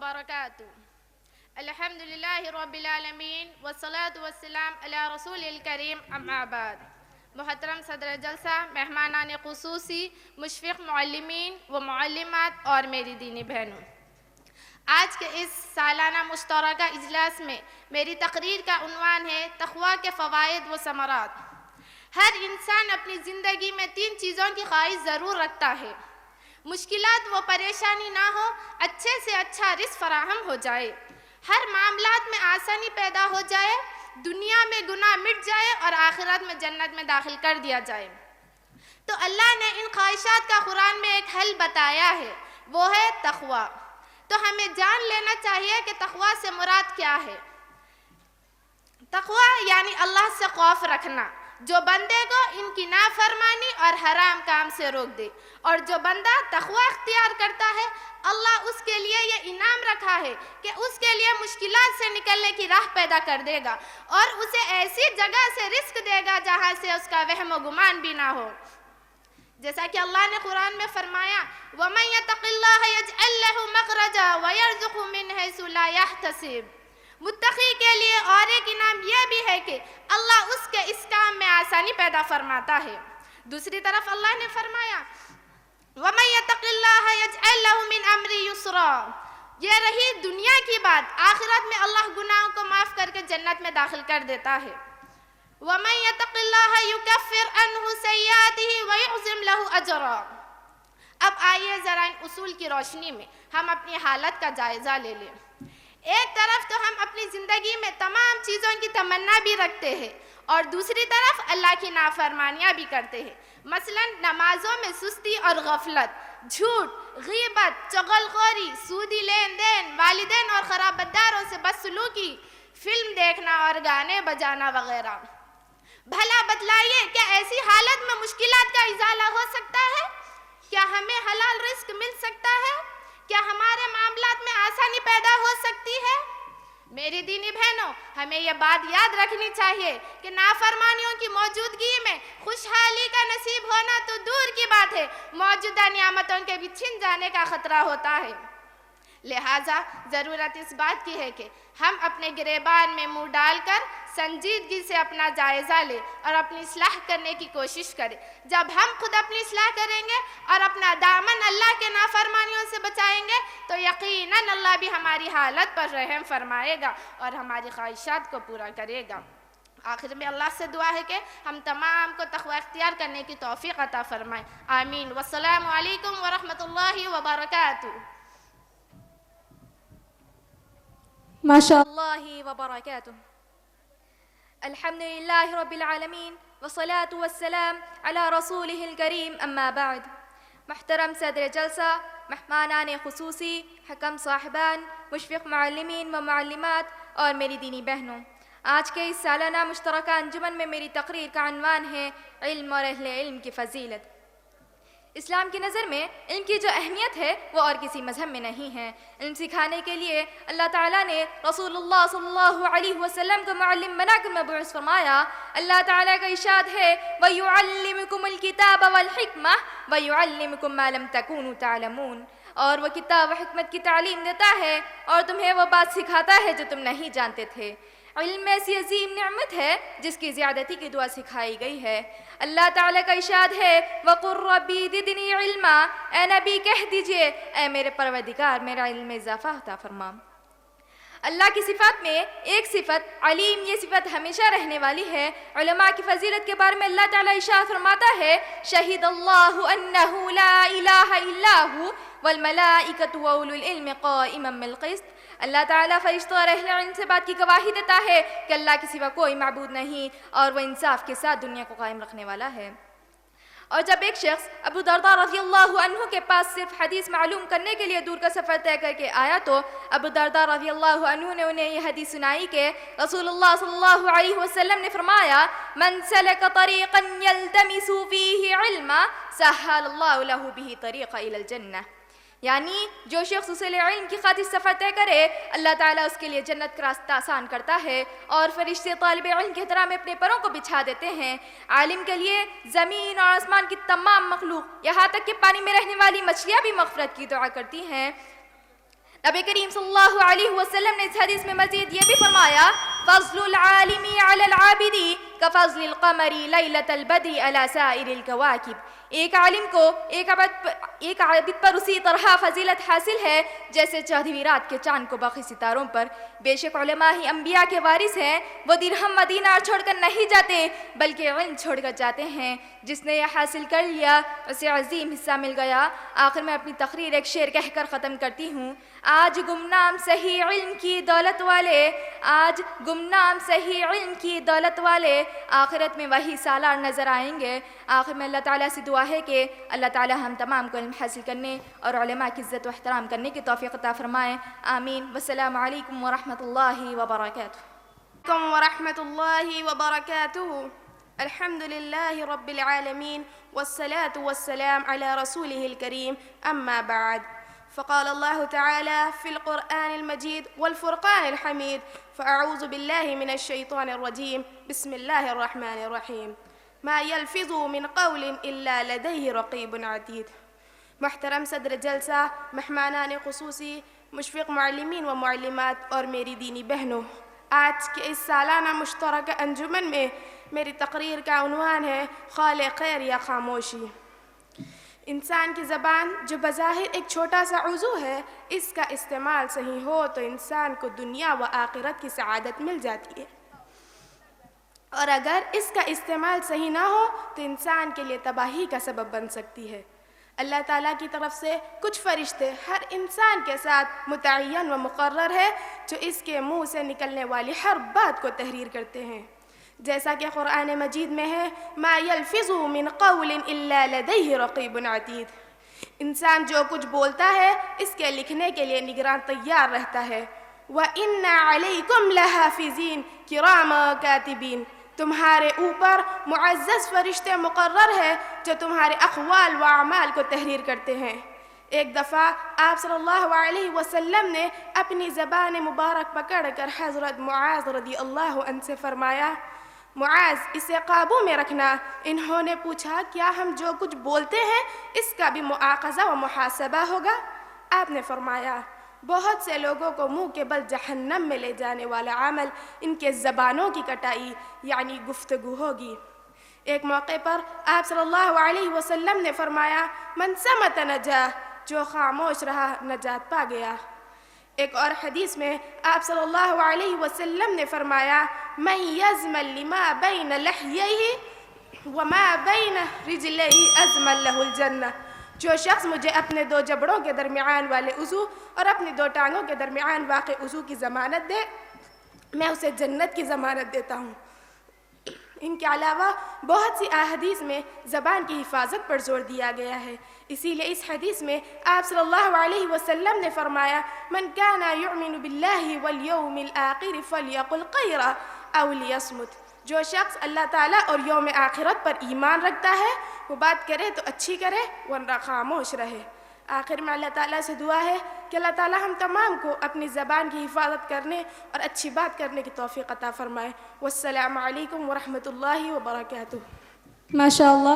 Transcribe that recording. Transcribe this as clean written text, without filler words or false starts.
وبرکاتہ۔ الحمد للہ رب العالمین والصلاة والسلام علی رسول الکریم اما بعد۔ محترم صدر جلسہ، مہمانان خصوصی، مشفق معلمین و معلمات اور میری دینی بہنوں، آج کے اس سالانہ مشترکہ اجلاس میں میری تقریر کا عنوان ہے تقویٰ کے فوائد و ثمرات۔ ہر انسان اپنی زندگی میں 3 چیزوں کی خواہش ضرور رکھتا ہے: مشکلات و پریشانی نہ ہو، اچھے سے اچھا رزق فراہم ہو جائے، ہر معاملات میں آسانی پیدا ہو جائے، دنیا میں گناہ مٹ جائے اور آخرت میں جنت میں داخل کر دیا جائے۔ تو اللہ نے ان خواہشات کا قرآن میں ایک حل بتایا ہے، وہ ہے تقویٰ۔ تو ہمیں جان لینا چاہیے کہ تقویٰ سے مراد کیا ہے۔ تقویٰ یعنی اللہ سے خوف رکھنا، جو بندے کو ان کی نافرمانی اور حرام کام سے روک دے، اور جو بندہ تقویٰ اختیار کرتا ہے، اللہ اس کے لیے یہ انعام رکھا ہے کہ اس کے لیے مشکلات سے نکلنے کی راہ پیدا کر دے گا اور اسے ایسی جگہ سے رزق دے گا جہاں سے اس کا وہم و گمان بھی نہ ہو۔ جیسا کہ اللہ نے قرآن میں فرمایا، وَمَن يَتَقِ اللَّهَ يَجْعَل لَّهُ مَخْرَجًا وَيَرْزُقْهُ مِنْ حَيْثُ لَا يَحْتَسِبُ۔ متقی کے لیے اور ایک انعام یہ بھی ہے کہ اللہ اس کے اس کام میں آسانی پیدا فرماتا ہے۔ دوسری طرف اللہ نے فرمایا، وَمَن يَتَقِ اللَّهَ يَجْعَل لَّهُ مِنْ أَمْرِهِ يُسْرًا۔ یہ رہی دنیا کی بات، آخرت میں اللہ گناہوں کو معاف کر کے جنت میں داخل کر دیتا ہے۔ وَمَن يَتَقِ اللَّهَ يُكَفِّرْ عَنْهُ سَيِّئَاتِهِ وَيُعْظِمْ لَهُ أَجْرًا۔ اب آئیے ذرا ان اصول کی روشنی میں ہم اپنی حالت کا جائزہ لے لیں۔ ایک طرف تو ہم اپنی زندگی میں تمام چیزوں کی تمنا بھی رکھتے ہیں اور دوسری طرف اللہ کی نافرمانیاں بھی کرتے ہیں۔ مثلا نمازوں میں سستی اور غفلت، جھوٹ، غیبت، چغلخوری، سودی لین دین، والدین اور خرابتداروں سے بدسلوکی، فلم دیکھنا اور گانے بجانا وغیرہ۔ بھلا بتلائیے، کیا ایسی حالت میں مشکلات کا ازالہ ہو سکتا ہے؟ کیا ہمیں حلال رزق مل سکتا ہے؟ کیا ہمارے معاملات میں آسانی پیدا ہو سکتی ہے؟ میری دینی بہنوں، ہمیں یہ بات یاد رکھنی چاہیے کہ نافرمانیوں کی موجودگی میں خوشحالی کا نصیب ہونا تو دور کی بات ہے، موجودہ نعمتوں کے بھی چھن جانے کا خطرہ ہوتا ہے۔ لہٰذا ضرورت اس بات کی ہے کہ ہم اپنے گریبان میں منہ ڈال کر سنجیدگی سے اپنا جائزہ لیں اور اپنی اصلاح کرنے کی کوشش کریں۔ جب ہم خود اپنی اصلاح کریں گے اور اپنا دامن اللہ کے نافرمانیوں سے بچائیں گے تو یقیناً اللہ بھی ہماری حالت پر رحم فرمائے گا اور ہماری خواہشات کو پورا کرے گا۔ آخر میں اللہ سے دعا ہے کہ ہم تمام کو تقوی اختیار کرنے کی توفیق عطا فرمائے۔ آمین۔ والسلام علیکم ورحمۃ اللہ وبرکاتہ۔ ماشاء اللہ وبرکاتہ۔ الحمد للہ رب العالمین والصلاة والسلام علی رسولہ الکریم اما بعد۔ محترم صدر جلسہ، مہمانان خصوصی، حکم صاحبان، مشفق معلمین و معلمات اور میری دینی بہنوں، آج کے اس سالانہ مشترکہ انجمن میں میری تقریر کا عنوان ہے علم اور اہل علم کی فضیلت۔ اسلام کی نظر میں علم کی جو اہمیت ہے وہ اور کسی مذہب میں نہیں ہے۔ علم سکھانے کے لیے اللہ تعالیٰ نے رسول اللہ صلی اللہ علیہ وسلم کو معلم بنا کر مبعوث فرمایا۔ اللہ تعالیٰ کا ارشاد ہے وَيُعَلِّمُكُمُ الْكِتَابَ وَالْحِكْمَةَ وَيُعَلِّمُكُم مَّا لَمْ تَكُونُوا تَعْلَمُونَ۔ اور وہ کتاب و حکمت کی تعلیم دیتا ہے اور تمہیں وہ بات سکھاتا ہے جو تم نہیں جانتے تھے۔ علم ایسی عظیم نعمت ہے جس کی زیادتی کی دعا سکھائی گئی ہے۔ اللہ تعالیٰ کا ارشاد ہے وَقُلْ رَبِّ زِدْنِی عِلْمًا، اے نبی کہہ دیجئے اے میرے پروردگار میرا علم میں اضافہ عطا فرما۔ اللہ کی صفات میں ایک صفت علیم، یہ صفت ہمیشہ رہنے والی ہے۔ علماء کی فضیلت کے بارے میں اللہ تعالیٰ ارشاد فرماتا ہے شہد اللہ انہ لا الہ الا ھو والملائکۃ واولو العلم قائما بالقسط۔ اللہ تعالیٰ فرشتوں اور اہل علم سے بات کی گواہی دیتا ہے کہ اللہ کے سوا کوئی معبود نہیں اور وہ انصاف کے ساتھ دنیا کو قائم رکھنے والا ہے۔ اور جب ایک شخص ابو درداء رضی اللہ عنہ کے پاس صرف حدیث معلوم کرنے کے لیے دور کا سفر طے کر کے آیا تو ابو درداء رضی اللہ عنہ نے انہیں یہ حدیث سنائی کہ رسول اللہ صلی اللہ علیہ وسلم نے فرمایا من سلک طریقا یلتمس فیہ علما سہل اللہ لہ بہ طریقا الی الجنہ، یعنی جو شخص اصول علم کی خاطر سفر طے کرے اللہ تعالیٰ اس کے لیے جنت کا راستہ آسان کرتا ہے اور فرشتے طالب علم کے احترام میں اپنے پروں کو بچھا دیتے ہیں۔ عالم کے لیے زمین اور آسمان کی تمام مخلوق، یہاں تک کہ پانی میں رہنے والی مچھلیاں بھی مغفرت کی دعا کرتی ہیں۔ نبی کریم صلی اللہ علیہ وسلم نے اس حدیث میں مزید یہ بھی فرمایا فضل العالم علی العابد کفضل القمر لیلۃ البدر علی سائر الکواکب. ایک عالم کو ایک عابد پر اسی طرح فضیلت حاصل ہے جیسے 14ویں رات کے چاند کو باقی ستاروں پر. بے شک علماء ہی انبیاء کے وارث ہیں. وہ درہم مدینہ چھوڑ کر نہیں جاتے بلکہ علم چھوڑ کر جاتے ہیں. جس نے یہ حاصل کر لیا اسے عظیم حصہ مل گیا. آخر میں اپنی تقریر ایک شعر کہہ کر ختم کرتی ہوں. آج گمنام صحیح علم کی دولت والے، آج گمنام صحیح علم کی دولت والے آخرت میں وہی سالار نظر آئیں گے. آخر میں اللہ تعالیٰ سے دعا ہے کہ اللہ تعالیٰ ہم تمام کو علم حاصل کرنے اور علماء کی عزت و احترام کرنے کی توفیق عطا فرمائیں. آمین. والسلام علیکم ورحمۃ اللہ وبرکاتہ. ورحمة الله وبركاته. الحمد لله رب العالمين والصلاة والسلام على رسوله الكريم أما بعد. فقال الله تعالى في القرآن المجيد والفرقان الحميد فأعوذ بالله من الشيطان الرجيم بسم الله الرحمن الرحيم ما يلفظ من قول إلا لديه رقيب عتيد. محترم صدر جلسہ، مہمانان خصوصی، مشفق معلمین و معلمات اور میری دینی بہنوں، آج کے اس سالانہ مشترکہ انجمن میں میری تقریر کا عنوان ہے خالق خیر یا خاموشی. انسان کی زبان جو بظاہر ایک چھوٹا سا عضو ہے، اس کا استعمال صحیح ہو تو انسان کو دنیا و آخرت کی سعادت مل جاتی ہے، اور اگر اس کا استعمال صحیح نہ ہو تو انسان کے لیے تباہی کا سبب بن سکتی ہے. اللہ تعالیٰ کی طرف سے کچھ فرشتے ہر انسان کے ساتھ متعین و مقرر ہے جو اس کے منہ سے نکلنے والی ہر بات کو تحریر کرتے ہیں. جیسا کہ قرآن مجید میں ہے ما یلفظ من قول الا لدیہ رقیب عتید. انسان جو کچھ بولتا ہے اس کے لکھنے کے لیے نگران تیار رہتا ہے. وَإِنَّ عَلَيْكُمْ لَحَافِظِينَ كِرَامًا كَاتِبِينَ. تمہارے اوپر معزز فرشتے مقرر ہے جو تمہارے اقوال و اعمال کو تحریر کرتے ہیں. ایک دفعہ آپ صلی اللہ علیہ وسلم نے اپنی زبان مبارک پکڑ کر حضرت معاذ رضی اللہ عنہ سے فرمایا معاذ اسے قابو میں رکھنا. انہوں نے پوچھا کیا ہم جو کچھ بولتے ہیں اس کا بھی مؤاخذہ و محاسبہ ہوگا؟ آپ نے فرمایا بہت سے لوگوں کو منہ کے بل جہنم میں لے جانے والا عمل ان کے زبانوں کی کٹائی یعنی گفتگو ہوگی. ایک موقع پر آپ صلی اللہ علیہ وسلم نے فرمایا من صمت نجا، جو خاموش رہا نجات پا گیا. ایک اور حدیث میں آپ صلی اللہ علیہ وسلم نے فرمایا من یزمل لما بین لحییہ وما بین رجلیہ ازمل لہ الجنہ. جو شخص مجھے اپنے دو جبڑوں کے درمیان والے عضو اور اپنی دو ٹانگوں کے درمیان واقع عضو کی ضمانت دے میں اسے جنت کی ضمانت دیتا ہوں. ان کے علاوہ بہت سی احادیث میں زبان کی حفاظت پر زور دیا گیا ہے. اسی لیے اس حدیث میں آپ صلی اللہ علیہ وسلم نے فرمایا من کان یؤمن باللہ والیوم الآخر فلیقل خیرا او لیصمت. جو شخص اللہ تعالیٰ اور یوم آخرت پر ایمان رکھتا ہے وہ بات کرے تو اچھی کرے ورنہ خاموش رہے. آخر میں اللہ تعالیٰ سے دعا ہے کہ اللہ تعالیٰ ہم تمام کو اپنی زبان کی حفاظت کرنے اور اچھی بات کرنے کی توفیق عطا فرمائے. والسلام علیکم ورحمۃ اللہ وبرکاتہ. ماشاء اللہ.